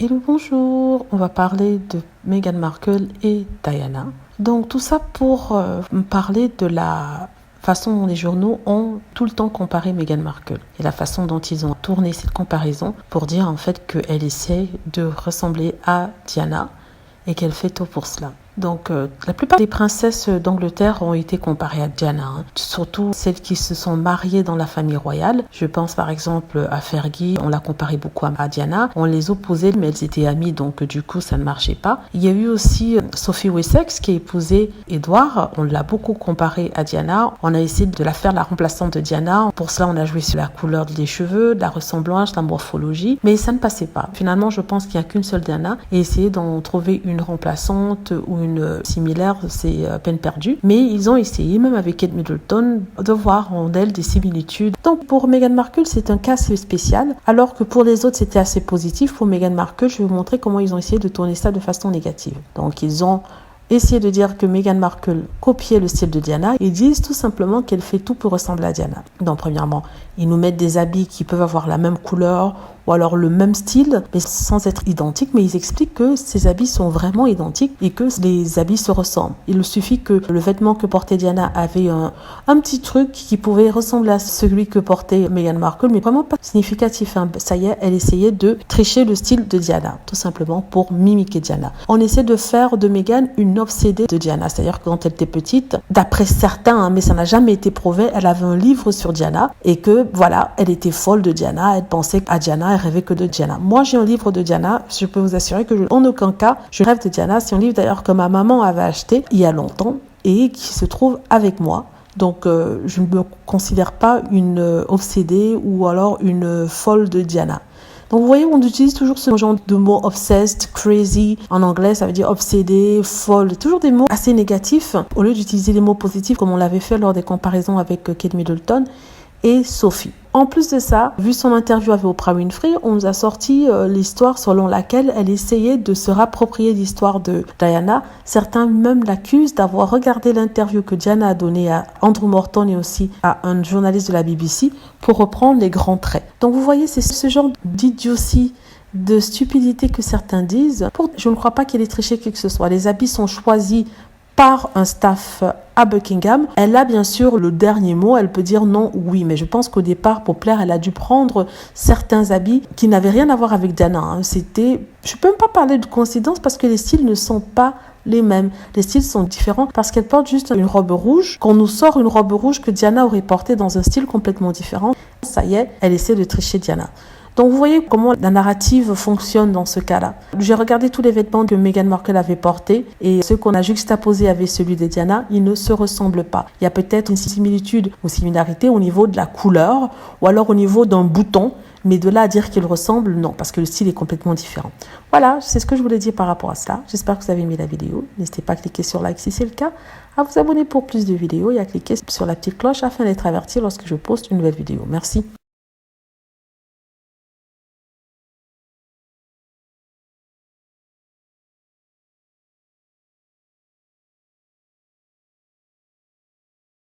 Hello, bonjour, on va parler de Meghan Markle et Diana. Donc tout ça pour parler de la façon dont les journaux ont tout le temps comparé Meghan Markle et la façon dont ils ont tourné cette comparaison pour dire en fait qu'elle essaie de ressembler à Diana et qu'elle fait tout pour cela. Donc, la plupart des princesses d'Angleterre ont été comparées à Diana, surtout celles qui se sont mariées dans la famille royale. Je pense par exemple à Fergie, on l'a comparé beaucoup à Diana. On les opposait, mais elles étaient amies, donc du coup, ça ne marchait pas. Il y a eu aussi Sophie Wessex qui a épousé Edward. On l'a beaucoup comparée à Diana. On a essayé de la faire la remplaçante de Diana. Pour cela, on a joué sur la couleur des cheveux, de la ressemblance, de la morphologie, mais ça ne passait pas. Finalement, je pense qu'il n'y a qu'une seule Diana et essayer d'en trouver une remplaçante ou une similaire, c'est peine perdue. Mais ils ont essayé, même avec Kate Middleton, de voir en elle des similitudes. Donc pour Meghan Markle, c'est un cas assez spécial, alors que pour les autres, c'était assez positif. Pour Meghan Markle, je vais vous montrer comment ils ont essayé de tourner ça de façon négative. Donc ils ont essayé de dire que Meghan Markle copiait le style de Diana. Ils disent tout simplement qu'elle fait tout pour ressembler à Diana. Donc premièrement, ils nous mettent des habits qui peuvent avoir la même couleur ou alors le même style, mais sans être identiques. Mais ils expliquent que ces habits sont vraiment identiques et que les habits se ressemblent. Il suffit que le vêtement que portait Diana avait un petit truc qui pouvait ressembler à celui que portait Meghan Markle, mais vraiment pas significatif. Ça y est, elle essayait de tricher le style de Diana, tout simplement pour mimiquer Diana. On essaie de faire de Meghan une obsédée de Diana, c'est-à-dire que quand elle était petite, d'après certains, mais ça n'a jamais été prouvé, elle avait un livre sur Diana et que voilà, elle était folle de Diana, elle pensait à Diana, elle rêvait que de Diana. Moi, j'ai un livre de Diana, je peux vous assurer que en aucun cas, je rêve de Diana. C'est un livre d'ailleurs que ma maman avait acheté il y a longtemps et qui se trouve avec moi. Donc, je ne me considère pas une obsédée ou alors une folle de Diana. Donc, vous voyez, on utilise toujours ce genre de mots obsessed, crazy. En anglais, ça veut dire obsédé, folle. Toujours des mots assez négatifs au lieu d'utiliser les mots positifs comme on l'avait fait lors des comparaisons avec Kate Middleton et Sophie. En plus de ça, vu son interview avec Oprah Winfrey, on nous a sorti l'histoire selon laquelle elle essayait de se rapproprier l'histoire de Diana. Certains même l'accusent d'avoir regardé l'interview que Diana a donnée à Andrew Morton et aussi à un journaliste de la BBC pour reprendre les grands traits. Donc vous voyez, c'est ce genre d'idiotie, de stupidité que certains disent. Je ne crois pas qu'elle ait triché qui que ce soit. Les habits sont choisis par un staff à Buckingham. Elle a bien sûr le dernier mot, elle peut dire non ou oui, mais je pense qu'au départ, pour plaire, elle a dû prendre certains habits qui n'avaient rien à voir avec Diana. C'était, je peux même pas parler de coïncidence parce que les styles ne sont pas les mêmes. Les styles sont différents parce qu'elle porte juste une robe rouge, qu'on nous sort une robe rouge que Diana aurait portée dans un style complètement différent. Ça y est, elle essaie de tricher Diana. Donc vous voyez comment la narrative fonctionne dans ce cas-là. J'ai regardé tous les vêtements que Meghan Markle avait portés et ceux qu'on a juxtaposés avec celui de Diana, ils ne se ressemblent pas. Il y a peut-être une similitude ou similarité au niveau de la couleur ou alors au niveau d'un bouton, mais de là à dire qu'ils ressemblent, non, parce que le style est complètement différent. Voilà, c'est ce que je voulais dire par rapport à cela. J'espère que vous avez aimé la vidéo. N'hésitez pas à cliquer sur like si c'est le cas, à vous abonner pour plus de vidéos et à cliquer sur la petite cloche afin d'être averti lorsque je poste une nouvelle vidéo. Merci.